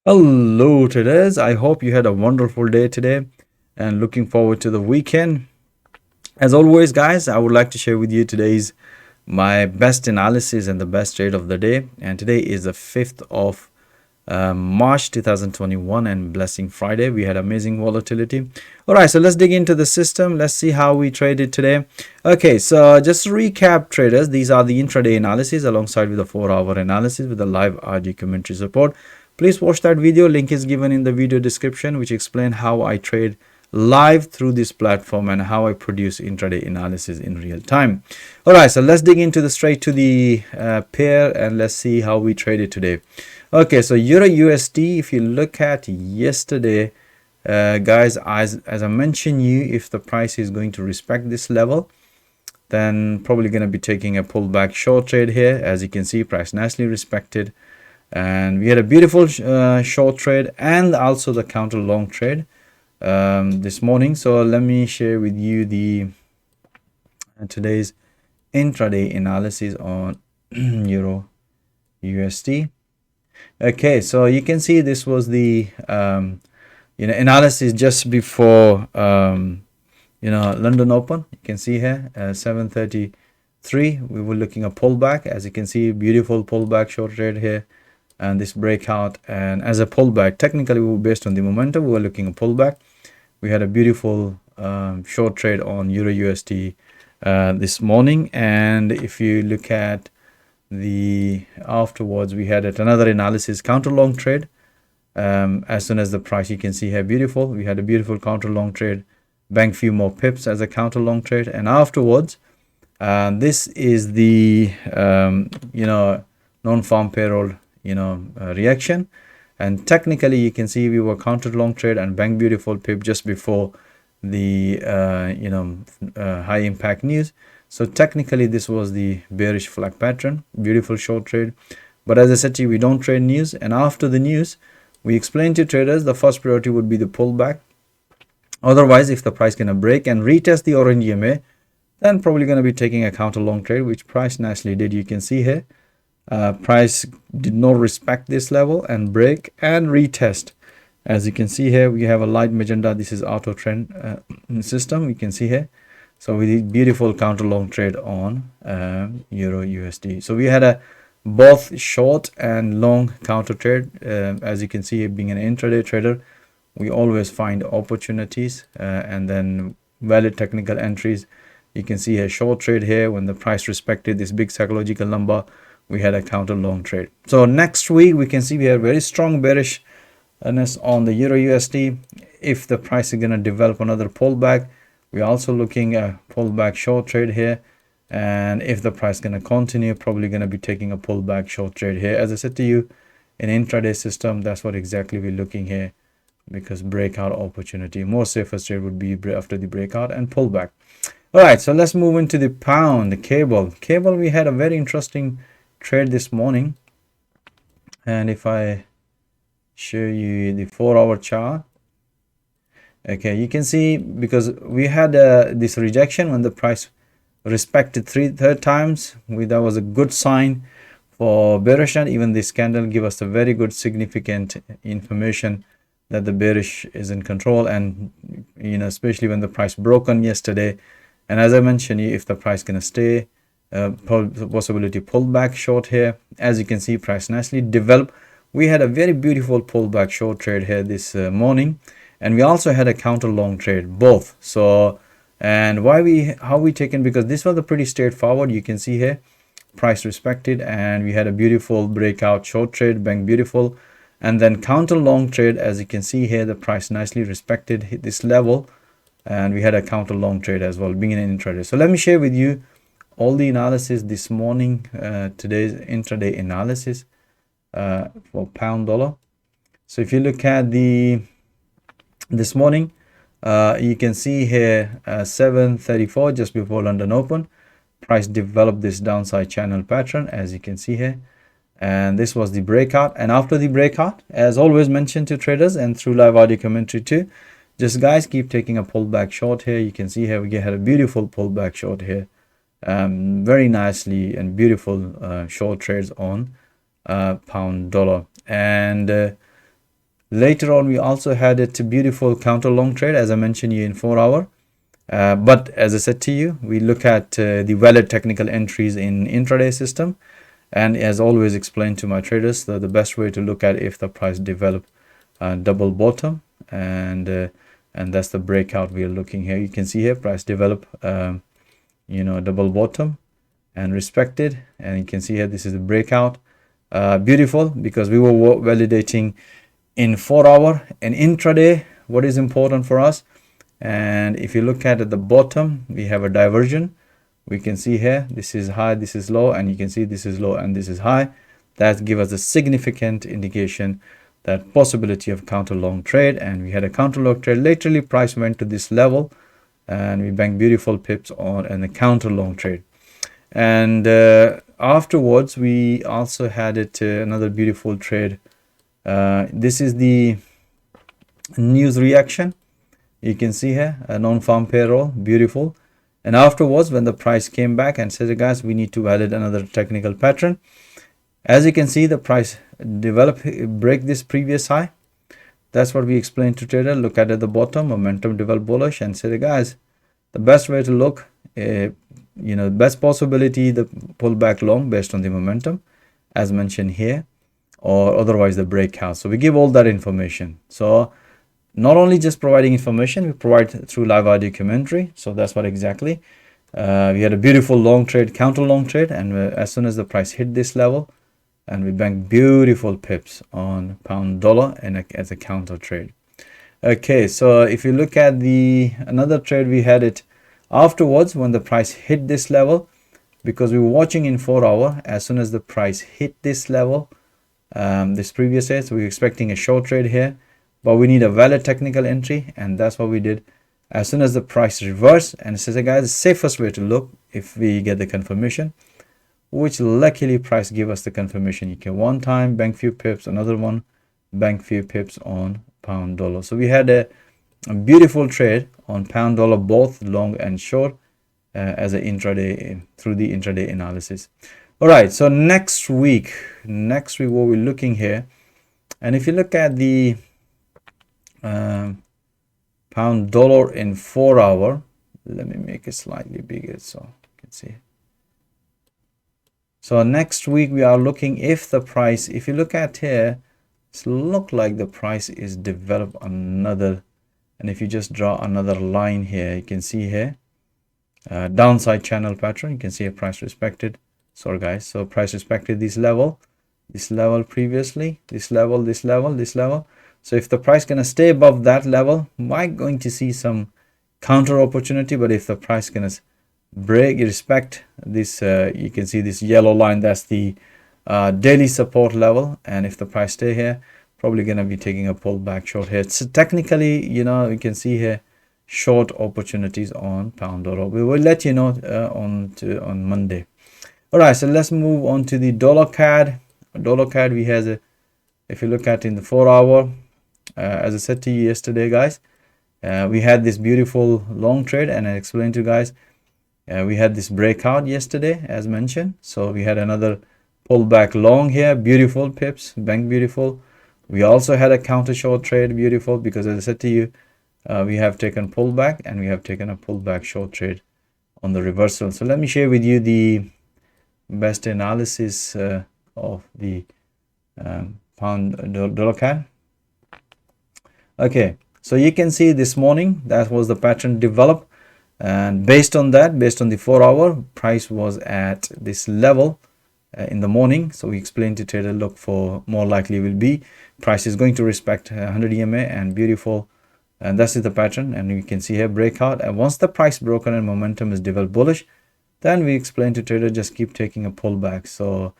Hello traders, I hope you had a wonderful day today and looking forward to the weekend. As always guys, I would like to share with you today's my best analysis and the best trade of the day. And today is the 5th of March 2021 and Blessing Friday. We had amazing volatility. All right, so let's dig into the system. Let's see how we traded today. Okay, so just to recap traders, these are the intraday analysis alongside with the 4-hour analysis with the live RG commentary support. Please watch that video. Link is given in the video description, which explain how I trade live through this platform and how I produce intraday analysis in real time. All right, so let's dig into the straight to the pair and let's see how we traded today. Okay, so Euro USD, if you look at yesterday, guys, as I mentioned you, if the price is going to respect this level, then probably going to be taking a pullback short trade here. As you can see, price nicely respected, and we had a beautiful short trade and also the counter long trade this morning. So let me share with you the today's intraday analysis on Euro USD. Okay, so you can see this was the analysis just before London Open. You can see here 7:33 we were looking at pullback. As you can see, beautiful pullback short trade here and this breakout. And as a pullback, technically we were based on the momentum, we were looking at pullback. We had a beautiful short trade on Euro USD this morning. And if you look at the afterwards, we had another analysis counter long trade. As soon as the price, you can see here, beautiful, we had a beautiful counter long trade, bank few more pips as a counter long trade. And afterwards, this is the non-farm payroll reaction, and technically you can see we were counter long trade and bank beautiful pip just before the high impact news. So technically this was the bearish flag pattern, beautiful short trade. But as I said to you, we don't trade news, and after the news we explained to traders the first priority would be the pullback. Otherwise, if the price gonna break and retest the orange EMA, then probably going to be taking a counter long trade, which price nicely did. You can see here price did not respect this level and break and retest. As you can see here, we have a light magenta. This is auto trend system, you can see here. So we did beautiful counter long trade on Euro USD. So we had a both short and long counter trade. As you can see, being an intraday trader, we always find opportunities and then valid technical entries. You can see a short trade here when the price respected this big psychological number, we had a counter long trade. So next week we can see we have very strong bearishness on the Euro USD. If the price is going to develop another pullback, we're also looking at pullback short trade here. And if the price is going to continue, probably going to be taking a pullback short trade here. As I said to you, in intraday system, that's what exactly we're looking here, because breakout opportunity, more safer trade would be after the breakout and pullback. All right, so let's move into the pound, the cable. We had a very interesting trade this morning. And if I show you the 4-hour chart, okay, you can see because we had this rejection when the price respected third times, that was a good sign for bearish, and even this candle give us a very good significant information that the bearish is in control. And especially when the price broke on yesterday, and as I mentioned, if the price gonna stay, possibility pullback short here. As you can see, price nicely developed. We had a very beautiful pullback short trade here this morning, and we also had a counter long trade both. So, and how we taken, because this was a pretty straightforward. You can see here price respected, and we had a beautiful breakout short trade, bank beautiful, and then counter long trade. As you can see here, the price nicely respected, hit this level, and we had a counter long trade as well, being an intraday. So let me share with you all the analysis this morning, today's intraday analysis for pound dollar. So if you look at this morning, you can see here 7:34 just before London Open, price developed this downside channel pattern, as you can see here, and this was the breakout. And after the breakout, as always mentioned to traders and through live audio commentary too, just guys keep taking a pullback short here. You can see here we had a beautiful pullback short here, very nicely, and beautiful short trades on pound dollar. And Later on, we also had a beautiful counter long trade, as I mentioned you, in 4 hour. But as I said to you, we look at the valid technical entries in intraday system. And as always explained to my traders, the best way to look at if the price develop double bottom, and that's the breakout we are looking here. You can see here price develop double bottom and respected, and you can see here this is the breakout. Beautiful, because we were validating in 4 hour and intraday what is important for us. And if you look at the bottom, we have a diversion. We can see here this is high, this is low, and you can see this is low and this is high. That gives us a significant indication that possibility of counter long trade. And we had a counter long trade. Literally price went to this level and we banked beautiful pips on and a counter long trade. And afterwards we also had another beautiful trade. This is the news reaction. You can see here a non-farm payroll, beautiful. And afterwards, when the price came back and said, guys, we need to validate another technical pattern. As you can see, the price break this previous high. That's what we explained to trader. Look at the bottom, momentum develop bullish, and say, guys, the best way to look, best possibility, the pullback long based on the momentum, as mentioned here, or otherwise the breakout. So we give all that information. So not only just providing information, we provide through live audio commentary. So that's what exactly. We had a beautiful long trade, counter long trade, and as soon as the price hit this level, and we banked beautiful pips on pound dollar and as a counter trade. Okay, so if you look at another trade, we had it afterwards when the price hit this level, because we were watching in 4 hour. As soon as the price hit this level, this previous day, so we were expecting a short trade here. But we need a valid technical entry, and that's what we did. As soon as the price reversed, and it says, hey guys, the safest way to look if we get the confirmation, which luckily price give us the confirmation. You can one time bank few pips, another one bank few pips on pound dollar. So we had a beautiful trade on pound dollar, both long and short, as an intraday through the intraday analysis. All right, so next week what we're looking here, and if you look at the pound dollar in 4 hour, let me make it slightly bigger so you can see. So next week we are looking if the price, if you look at here, it's look like the price is developed another, and if you just draw another line here, you can see here downside channel pattern. You can see a price respected, sorry guys, so price respected this level previously, this level. So if the price gonna stay above that level, might going to see some counter opportunity. But if the price gonna respect this, you can see this yellow line, that's the daily support level. And if the price stay here, probably gonna be taking a pullback short here. So technically, you can see here short opportunities on pound dollar. We will let you know on Monday. All right, so let's move on to the dollar CAD. Dollar CAD, we has if you look at in the 4 hour. As I said to you yesterday, guys, we had this beautiful long trade, and I explained to you guys, we had this breakout yesterday as mentioned. So we had another pullback long here, beautiful pips, bank beautiful. We also had a counter short trade, beautiful, because as I said to you, we have taken pullback and we have taken a pullback short trade on the reversal. So let me share with you the best analysis of the pound dollar CAD. Okay, so you can see this morning that was the pattern developed, and based on that, based on the 4 hour, price was at this level in the morning. So we explained to trader, look for more likely will be price is going to respect 100 EMA and beautiful, and that's the pattern. And you can see here breakout, and once the price broken and momentum is developed bullish, then we explained to trader just keep taking a pullback. So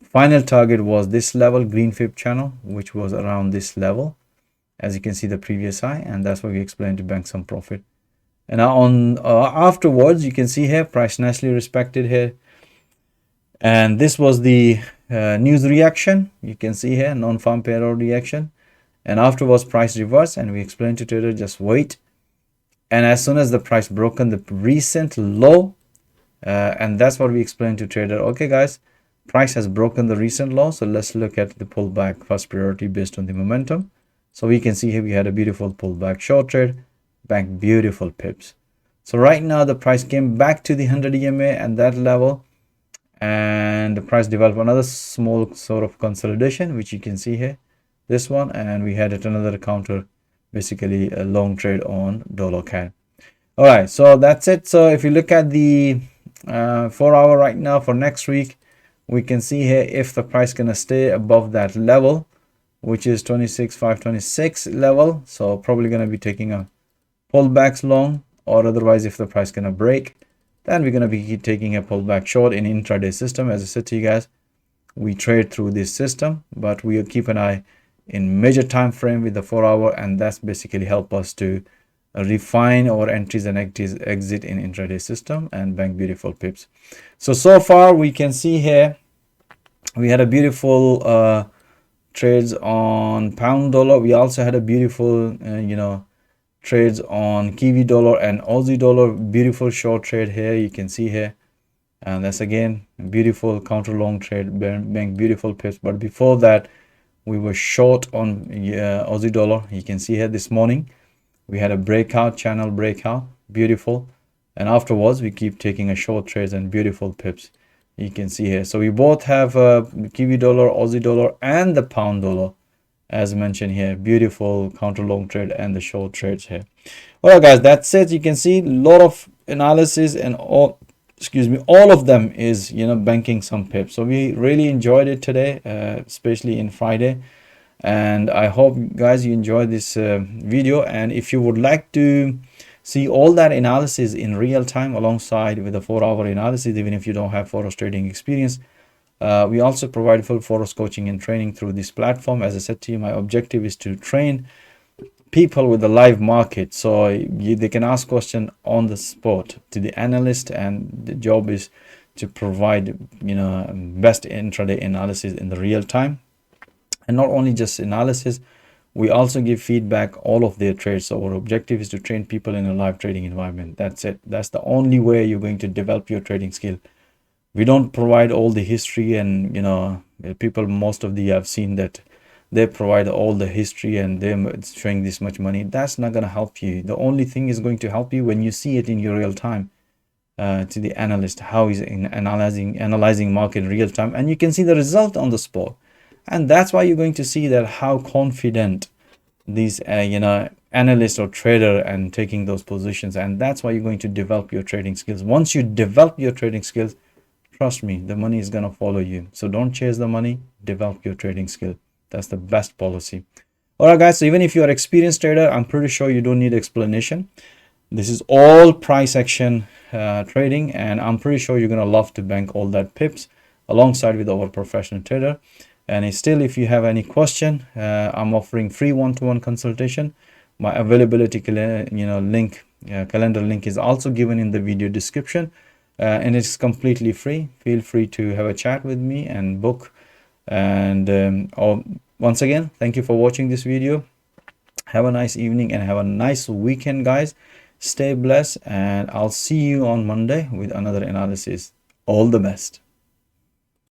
final target was this level, green fib channel, which was around this level, as you can see the previous high, and that's why we explained to bank some profit. And now on afterwards, you can see here price nicely respected here, and this was the news reaction. You can see here non-farm payroll reaction, and afterwards price reverse, and we explained to trader just wait. And as soon as the price broken the recent low, and that's what we explained to trader, okay guys, price has broken the recent low, so let's look at the pullback first priority based on the momentum. So we can see here we had a beautiful pullback short trade, bank beautiful pips. So right now the price came back to the 100 EMA at that level, and the price developed another small sort of consolidation, which you can see here, this one, and we had another counter, basically a long trade on dollar CAD. All right, so that's it. So if you look at the 4-hour right now for next week, we can see here if the price gonna stay above that level, which is 26,526 level. So probably gonna be taking a pullbacks long, or otherwise if the price gonna break, then we're gonna be taking a pullback short in intraday system. As I said to you guys, we trade through this system, but we keep an eye in major time frame with the 4-hour, and that's basically help us to refine our entries and exit in intraday system and bank beautiful pips. So far we can see here we had a beautiful trades on pound dollar. We also had a beautiful trades on Kiwi dollar and Aussie dollar. Beautiful short trade here, you can see here, and that's again a beautiful counter long trade, bank beautiful pips. But before that we were short on Aussie dollar. You can see here this morning we had a breakout, channel breakout, beautiful, and afterwards we keep taking a short trades and beautiful pips, you can see here. So we both have Kiwi dollar, Aussie dollar, and the pound dollar, as mentioned here. Beautiful counter long trade and the short trades here. Well guys, that's it. You can see a lot of analysis, and all of them is banking some pips. So we really enjoyed it today, especially in Friday. And I hope guys you enjoyed this video, and if you would like to see all that analysis in real time alongside with the 4-hour analysis, even if you don't have Forex trading experience, we also provide full Forex coaching and training through this platform. As I said to you, my objective is to train people with the live market, so they can ask questions on the spot to the analyst, and the job is to provide best intraday analysis in the real time. And not only just analysis, we also give feedback all of their trades. So our objective is to train people in a live trading environment. That's it. That's the only way you're going to develop your trading skill. We don't provide all the history, and people, most of the I've seen that they provide all the history and they're showing this much money. That's not going to help you. The only thing is going to help you when you see it in your real time, to the analyst, how he's analyzing market in real time, and you can see the result on the spot. And that's why you're going to see that how confident these analyst or trader and taking those positions, and that's why you're going to develop your trading skills. Once you develop your trading skills, trust me, the money is going to follow you. So don't chase the money, develop your trading skill. That's the best policy. All right guys, so even if you're an experienced trader, I'm pretty sure you don't need explanation. This is all price action trading, and I'm pretty sure you're going to love to bank all that pips alongside with our professional trader. And still, if you have any question, I'm offering free one-to-one consultation. My availability calendar link is also given in the video description, and it's completely free. Feel free to have a chat with me and book. And once again, thank you for watching this video. Have a nice evening and have a nice weekend, guys. Stay blessed, and I'll see you on Monday with another analysis. All the best.